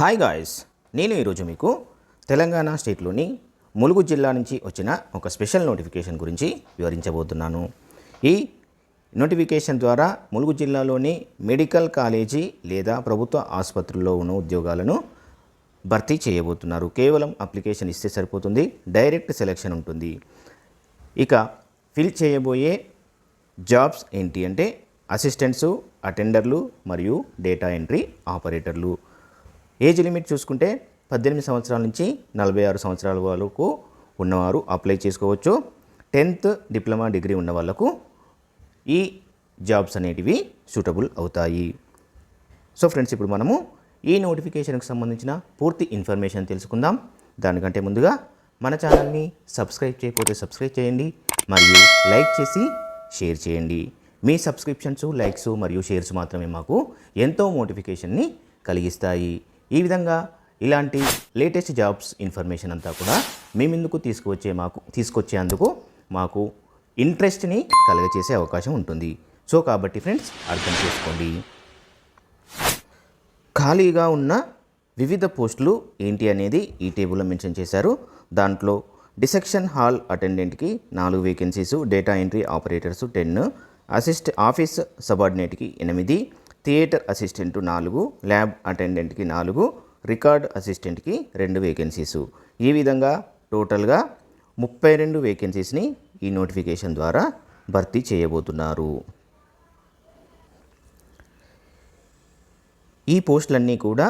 Hi guys, నేను ఈరోజు మీకు తెలంగాణ స్టేట్లోని ములుగు జిల్లా నుంచి వచ్చిన ఒక స్పెషల్ నోటిఫికేషన్ గురించి వివరించబోతున్నాను. ఈ నోటిఫికేషన్ ద్వారా ములుగు జిల్లాలోని మెడికల్ కాలేజీ లేదా ప్రభుత్వ ఆసుపత్రుల్లో ఉన్న ఉద్యోగాలను భర్తీ చేయబోతున్నారు. కేవలం అప్లికేషన్ ఇస్తే సరిపోతుంది, డైరెక్ట్ సెలెక్షన్ ఉంటుంది. ఇక ఫిల్ చేయబోయే జాబ్స్ ఏంటి అంటే అసిస్టెంట్సు, అటెండర్లు మరియు డేటా ఎంట్రీ ఆపరేటర్లు. ఏజ్ లిమిట్ చూసుకుంటే 18 సంవత్సరాల నుంచి 46 సంవత్సరాల వరకు ఉన్నవారు అప్లై చేసుకోవచ్చు. 10th డిప్లొమా డిగ్రీ ఉన్న వాళ్ళకు ఈ జాబ్స్ అనేటివి సూటబుల్ అవుతాయి. సో ఫ్రెండ్స్, ఇప్పుడు మనము ఈ నోటిఫికేషన్కి సంబంధించిన పూర్తి ఇన్ఫర్మేషన్ తెలుసుకుందాం. దానికంటే ముందుగా మన ఛానల్ని సబ్స్క్రైబ్ చేయకపోతే సబ్స్క్రైబ్ చేయండి మరియు లైక్ చేసి షేర్ చేయండి. మీ సబ్స్క్రిప్షన్స్, లైక్స్ మరియు షేర్స్ మాత్రమే మాకు ఎంతో మోటిఫికేషన్ని కలిగిస్తాయి. ఈ విధంగా ఇలాంటి లేటెస్ట్ జాబ్స్ ఇన్ఫర్మేషన్ అంతా కూడా మీ ముందుకు తీసుకొచ్చేందుకు మాకు ఇంట్రెస్ట్ని కలుగచేసే అవకాశం ఉంటుంది. సో కాబట్టి ఫ్రెండ్స్, అర్థం చేసుకోండి. ఖాళీగా ఉన్న వివిధ పోస్టులు ఏంటి అనేది ఈ టేబుల్లో మెన్షన్ చేశారు. దాంట్లో డిసెక్షన్ హాల్ అటెండెంట్కి 4 vacancies, data entry operators 10, office సబార్డినేట్కి 8, థియేటర్ అసిస్టెంట్ 4, ల్యాబ్ అటెండెంట్కి 4, రికార్డ్ అసిస్టెంట్కి 2 వేకెన్సీసు. ఈ విధంగా టోటల్గా 32 వేకెన్సీస్ని ఈ నోటిఫికేషన్ ద్వారా భర్తీ చేయబోతున్నారు. ఈ పోస్టులన్నీ కూడా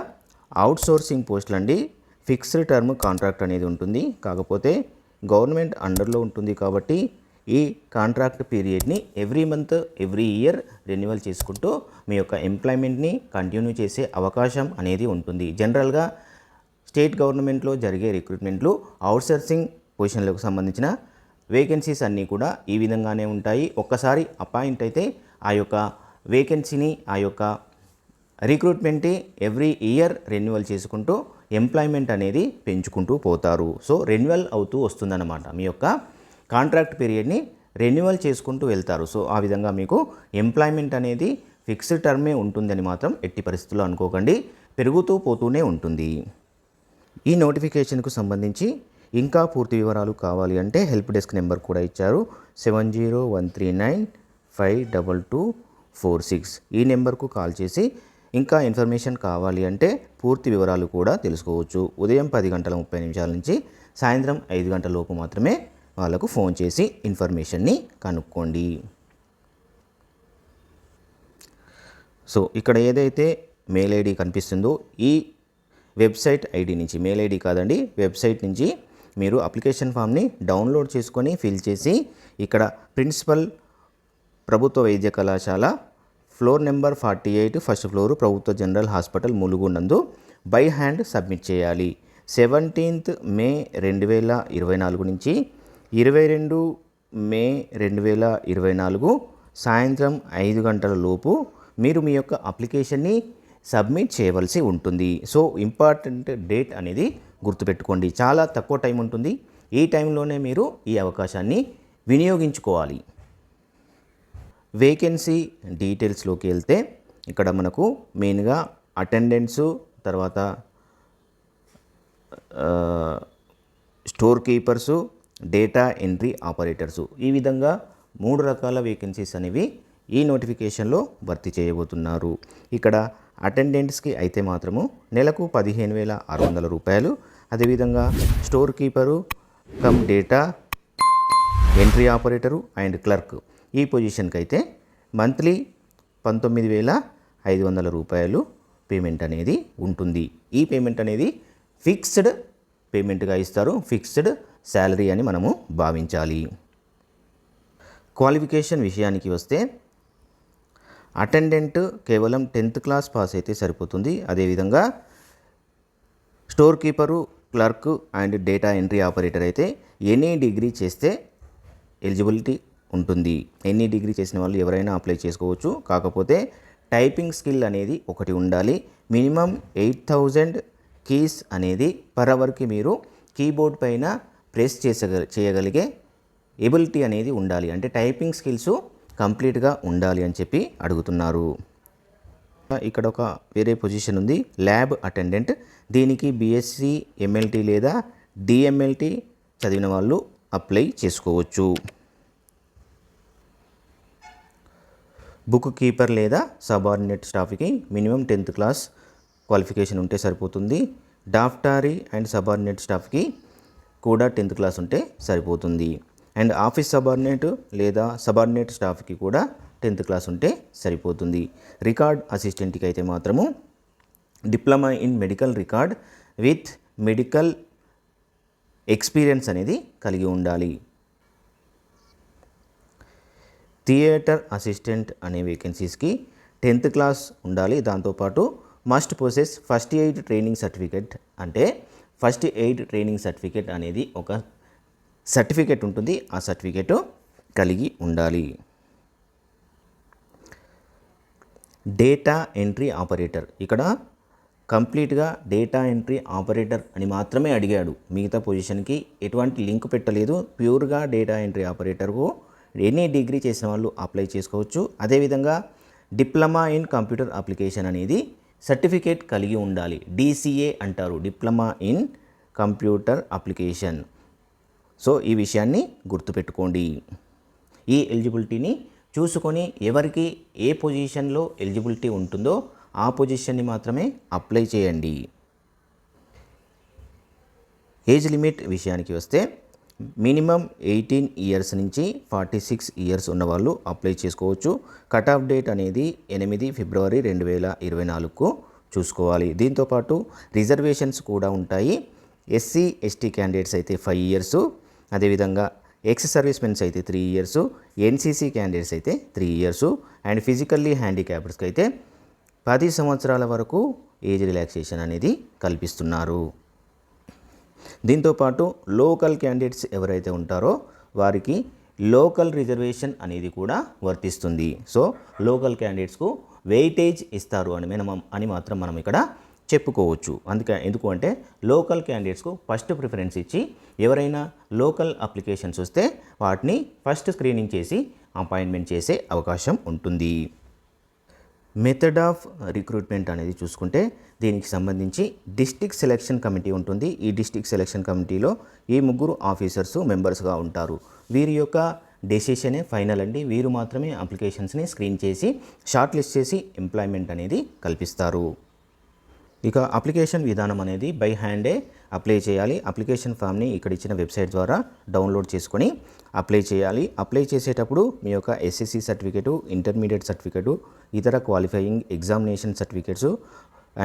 అవుట్సోర్సింగ్ పోస్టులు అండి. ఫిక్స్డ్ టర్మ్ కాంట్రాక్ట్ అనేది ఉంటుంది. కాకపోతే గవర్నమెంట్ అండర్లో ఉంటుంది కాబట్టి ఈ కాంట్రాక్ట్ పీరియడ్ని every month, every year renewal చేసుకుంటూ మీ యొక్క ఎంప్లాయ్మెంట్ని కంటిన్యూ చేసే అవకాశం అనేది ఉంటుంది. జనరల్గా స్టేట్ గవర్నమెంట్లో జరిగే రిక్రూట్మెంట్లు అవుట్సోర్సింగ్ పొజిషన్లకు సంబంధించిన వేకెన్సీస్ అన్నీ కూడా ఈ విధంగానే ఉంటాయి. ఒక్కసారి అపాయింట్ అయితే ఆ యొక్క వేకెన్సీని, ఆ యొక్క రిక్రూట్మెంట్ని ఎవ్రీ ఇయర్ రెన్యువల్ చేసుకుంటూ ఎంప్లాయ్మెంట్ అనేది పెంచుకుంటూ పోతారు. సో రెన్యువల్ అవుతూ వస్తుందన్నమాట. మీ యొక్క కాంట్రాక్ట్ పీరియడ్ని రెన్యువల్ చేసుకుంటూ వెళ్తారు. సో ఆ విధంగా మీకు ఎంప్లాయ్మెంట్ అనేది ఫిక్స్డ్ టర్మే ఉంటుందని మాత్రం ఎట్టి పరిస్థితుల్లో అనుకోకండి, పెరుగుతూ పోతూనే ఉంటుంది. ఈ నోటిఫికేషన్కు సంబంధించి ఇంకా పూర్తి వివరాలు కావాలి అంటే హెల్ప్ డెస్క్ నెంబర్ కూడా ఇచ్చారు, 7013952246. ఈ నెంబర్కు కాల్ చేసి ఇంకా ఇన్ఫర్మేషన్ కావాలి అంటే పూర్తి వివరాలు కూడా తెలుసుకోవచ్చు. ఉదయం 10:30 నుంచి సాయంత్రం 5 గంటల లోపు మాత్రమే వాళ్ళకు ఫోన్ చేసి ఇన్ఫర్మేషన్ని కనుక్కోండి. సో ఇక్కడ ఏదైతే మెయిల్ ఐడి కనిపిస్తుందో ఈ వెబ్సైట్ ఐడి నుంచి, మెయిల్ ఐడి కాదండి, వెబ్సైట్ నుంచి మీరు అప్లికేషన్ ఫామ్ని డౌన్లోడ్ చేసుకొని ఫిల్ చేసి ఇక్కడ ప్రిన్సిపల్ ప్రభుత్వ వైద్య కళాశాల ఫ్లోర్ నెంబర్ 48 ఫస్ట్ ఫ్లోరు ప్రభుత్వ జనరల్ హాస్పిటల్ ములుగు నందు బై హ్యాండ్ సబ్మిట్ చేయాలి. 17th మే 2024 నుంచి 22 మే 2024 సాయంత్రం 5 గంటల లోపు మీరు మీ యొక్క అప్లికేషన్ని సబ్మిట్ చేయవలసి ఉంటుంది. సో ఇంపార్టెంట్ డేట్ అనేది గుర్తుపెట్టుకోండి. చాలా తక్కువ టైం ఉంటుంది. ఈ టైంలోనే మీరు ఈ అవకాశాన్ని వినియోగించుకోవాలి. వేకెన్సీ డీటెయిల్స్లోకి వెళ్తే ఇక్కడ మనకు మెయిన్గా అటెండెంట్సు, తర్వాత స్టోర్ కీపర్సు, డేటా ఎంట్రీ ఆపరేటర్సు, ఈ విధంగా 3 రకాల వేకెన్సీస్ అనేవి ఈ నోటిఫికేషన్లో భర్తీ చేయబోతున్నారు. ఇక్కడ అటెండెంట్స్కి అయితే మాత్రము నెలకు 15,600 రూపాయలు. అదేవిధంగా store keeper come data entry operator and clerk ఈ పొజిషన్కి అయితే మంత్లీ 19,500 రూపాయలు పేమెంట్ అనేది ఉంటుంది. ఈ పేమెంట్ అనేది ఫిక్స్డ్ పేమెంట్గా ఇస్తారు, ఫిక్స్డ్ శాలరీ అని మనము భావించాలి. క్వాలిఫికేషన్ విషయానికి వస్తే అటెండెంట్ కేవలం 10th క్లాస్ పాస్ అయితే సరిపోతుంది. అదేవిధంగా store keeper, clerk and data entry operator అయితే ఎనీ డిగ్రీ చేస్తే ఎలిజిబిలిటీ ఉంటుంది. ఎనీ డిగ్రీ చేసిన వాళ్ళు ఎవరైనా అప్లై చేసుకోవచ్చు. కాకపోతే టైపింగ్ స్కిల్ అనేది ఒకటి ఉండాలి. మినిమం 8,000 కీస్ అనేది పర్ అవర్కి మీరు కీబోర్డ్ పైన ప్రెస్ చేయగలిగే ఎబిలిటీ అనేది ఉండాలి. అంటే టైపింగ్ స్కిల్స్ కంప్లీట్గా ఉండాలి అని చెప్పి అడుగుతున్నారు. ఇక్కడ ఒక వేరే పొజిషన్ ఉంది, ల్యాబ్ అటెండెంట్. దీనికి బీఎస్సీ ఎంఎల్టీ లేదా డిఎంఎల్టీ చదివిన వాళ్ళు అప్లై చేసుకోవచ్చు. బుక్ కీపర్ లేదా సబార్డినేట్ స్టాఫ్కి మినిమం 10th క్లాస్ క్వాలిఫికేషన్ ఉంటే సరిపోతుంది. డాఫ్టారీ అండ్ సబార్డినేట్ స్టాఫ్కి కూడా 10th క్లాస్ ఉంటే సరిపోతుంది. అండ్ ఆఫీస్ సబార్డినేట్ లేదా సబార్డినేట్ స్టాఫ్కి కూడా 10th క్లాస్ ఉంటే సరిపోతుంది. రికార్డ్ అసిస్టెంట్కి అయితే మాత్రము diploma in medical record with medical experience అనేది కలిగి ఉండాలి. థియేటర్ అసిస్టెంట్ అనే వేకెన్సీస్కి 10th క్లాస్ ఉండాలి. దాంతోపాటు must possess first aid training certificate. అంటే ఫస్ట్ ఎయిడ్ ట్రైనింగ్ సర్టిఫికెట్ అనేది ఒక సర్టిఫికెట్ ఉంటుంది, ఆ సర్టిఫికెట్ కలిగి ఉండాలి. డేటా ఎంట్రీ ఆపరేటర్, ఇక్కడ కంప్లీట్గా డేటా ఎంట్రీ ఆపరేటర్ అని మాత్రమే అడిగాడు. మిగతా పొజిషన్కి ఎటువంటి లింక్ పెట్టలేదు. ప్యూర్గా డేటా ఎంట్రీ ఆపరేటర్కు ఎనీ డిగ్రీ చేసిన వాళ్ళు అప్లై చేసుకోవచ్చు. అదేవిధంగా డిప్లొమా ఇన్ కంప్యూటర్ అప్లికేషన్ అనేది సర్టిఫికేట్ కలిగి ఉండాలి. DCA అంటారు, diploma in computer application. So ఈ విషయాన్ని గుర్తుపెట్టుకోండి. ఈ ఎలిజిబిలిటీని చూసుకొని ఎవరికి ఏ పొజిషన్లో ఎలిజిబిలిటీ ఉంటుందో ఆ పొజిషన్ని మాత్రమే అప్లై చేయండి. ఏజ్ లిమిట్ విషయానికి వస్తే మినిమం 18 ఇయర్స్ నుంచి 46 ఇయర్స్ ఉన్నవాళ్ళు అప్లై చేసుకోవచ్చు. కట్ ఆఫ్ డేట్ అనేది 8 ఫిబ్రవరి 2024కు చూసుకోవాలి. దీంతోపాటు రిజర్వేషన్స్ కూడా ఉంటాయి. SC ST క్యాండిడేట్స్ అయితే 5 ఇయర్స్, అదేవిధంగా ఎక్స్ సర్వీస్ మెన్స్ అయితే 3 ఇయర్స్, NCC క్యాండిడేట్స్ అయితే 3 ఇయర్స్, అండ్ ఫిజికల్లీ హ్యాండిక్యాప్డ్స్కి అయితే 10 సంవత్సరాల వరకు ఏజ్ రిలాక్సేషన్ అనేది కల్పిస్తున్నారు. దీంతోపాటు లోకల్ క్యాండిడేట్స్ ఎవరైతే ఉంటారో వారికి లోకల్ రిజర్వేషన్ అనేది కూడా వర్తిస్తుంది. సో లోకల్ క్యాండిడేట్స్కు వెయిటేజ్ ఇస్తారు అని మాత్రం మనం ఇక్కడ చెప్పుకోవచ్చు. ఎందుకు అంటే లోకల్ క్యాండిడేట్స్కు ఫస్ట్ ప్రిఫరెన్స్ ఇచ్చి ఎవరైనా లోకల్ అప్లికేషన్స్ వస్తే వాటిని ఫస్ట్ స్క్రీనింగ్ చేసి అపాయింట్మెంట్ చేసే అవకాశం ఉంటుంది. మెథడ్ ఆఫ్ రిక్రూట్మెంట్ అనేది చూసుకుంటే దీనికి సంబంధించి డిస్ట్రిక్ట్ సెలక్షన్ కమిటీ ఉంటుంది. ఈ డిస్ట్రిక్ట్ సెలక్షన్ కమిటీలో ఈ 3 ఆఫీసర్స్ మెంబర్స్గా ఉంటారు. వీరి యొక్క డెసిషనే ఫైనల్ అండి. వీరు మాత్రమే అప్లికేషన్స్ని స్క్రీన్ చేసి షార్ట్ లిస్ట్ చేసి ఎంప్లాయ్మెంట్ అనేది కల్పిస్తారు. ఇక అప్లికేషన్ విధానం అనేది బై హ్యాండే అప్లై చేయాలి. అప్లికేషన్ ఫామ్ని ఇక్కడ ఇచ్చిన వెబ్సైట్ ద్వారా డౌన్లోడ్ చేసుకొని అప్లై చేయాలి. అప్లై చేసేటప్పుడు మీ యొక్క SSC సర్టిఫికేటు, ఇంటర్మీడియట్ సర్టిఫికేటు, ఇతర qualifying examination certificates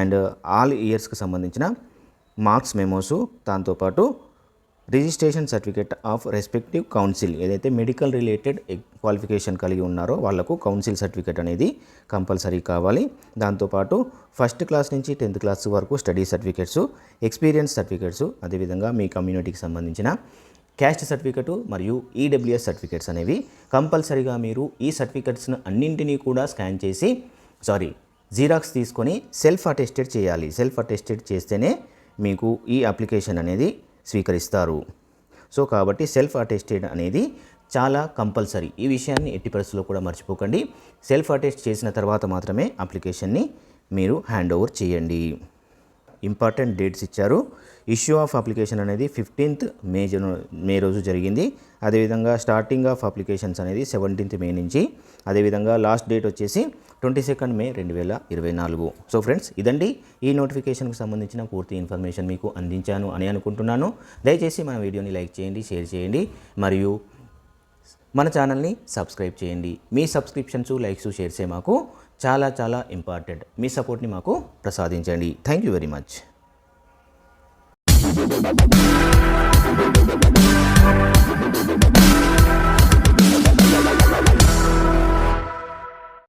and all ఇయర్స్కి సంబంధించిన మార్క్స్ మెమోసు, దాంతోపాటు registration certificate of respective council, ఏదైతే మెడికల్ రిలేటెడ్ క్వాలిఫికేషన్ కలిగి ఉన్నారో వాళ్లకు కౌన్సిల్ సర్టిఫికేట్ అనేది కంపల్సరీ కావాలి. దాంతోపాటు ఫస్ట్ క్లాస్ నుంచి 10th క్లాస్ వరకు స్టడీ సర్టిఫికేట్స్, ఎక్స్పీరియన్స్ సర్టిఫికేట్స్, అదేవిధంగా మీ కమ్యూనిటీకి సంబంధించిన క్యాస్ట్ సర్టిఫికేటు మరియు EWS సర్టిఫికేట్స్ అనేవి కంపల్సరీగా మీరు ఈ సర్టిఫికేట్స్ను అన్నింటినీ కూడా స్కాన్ చేసి జిరాక్స్ తీసుకొని సెల్ఫ్ అటెస్టెడ్ చేయాలి. సెల్ఫ్ అటెస్టెడ్ చేస్తేనే మీకు ఈ అప్లికేషన్ అనేది స్వీకరిస్తారు. సో కాబట్టి సెల్ఫ్ అటెస్టెడ్ అనేది చాలా కంపల్సరీ. ఈ విషయాన్ని ఎట్టి పరిస్థితుల్లో కూడా మర్చిపోకండి. సెల్ఫ్ అటెస్ట్ చేసిన తర్వాత మాత్రమే అప్లికేషన్ని మీరు హ్యాండ్ ఓవర్ చేయండి. ఇంపార్టెంట్ డేట్స్ ఇచ్చారు. ఇష్యూ ఆఫ్ అప్లికేషన్ అనేది 15th మే రోజు జరిగింది. అదేవిధంగా స్టార్టింగ్ ఆఫ్ అప్లికేషన్స్ అనేది 17th మే నుంచి, అదేవిధంగా లాస్ట్ డేట్ వచ్చేసి 22nd మే 2024. సో ఫ్రెండ్స్, ఇదండి ఈ నోటిఫికేషన్కి సంబంధించిన పూర్తి ఇన్ఫర్మేషన్ మీకు అందించాను అని అనుకుంటున్నాను. దయచేసి మన వీడియోని లైక్ చేయండి, షేర్ చేయండి, మరియు మన ఛానల్ని సబ్స్క్రైబ్ చేయండి. మీ సబ్స్క్రిప్షన్స్, లైక్స్, షేర్సే మాకు చాలా చాలా ఇంపార్టెంట్. మీ సపోర్ట్ని మాకు ప్రసాదించండి. Thank you very much.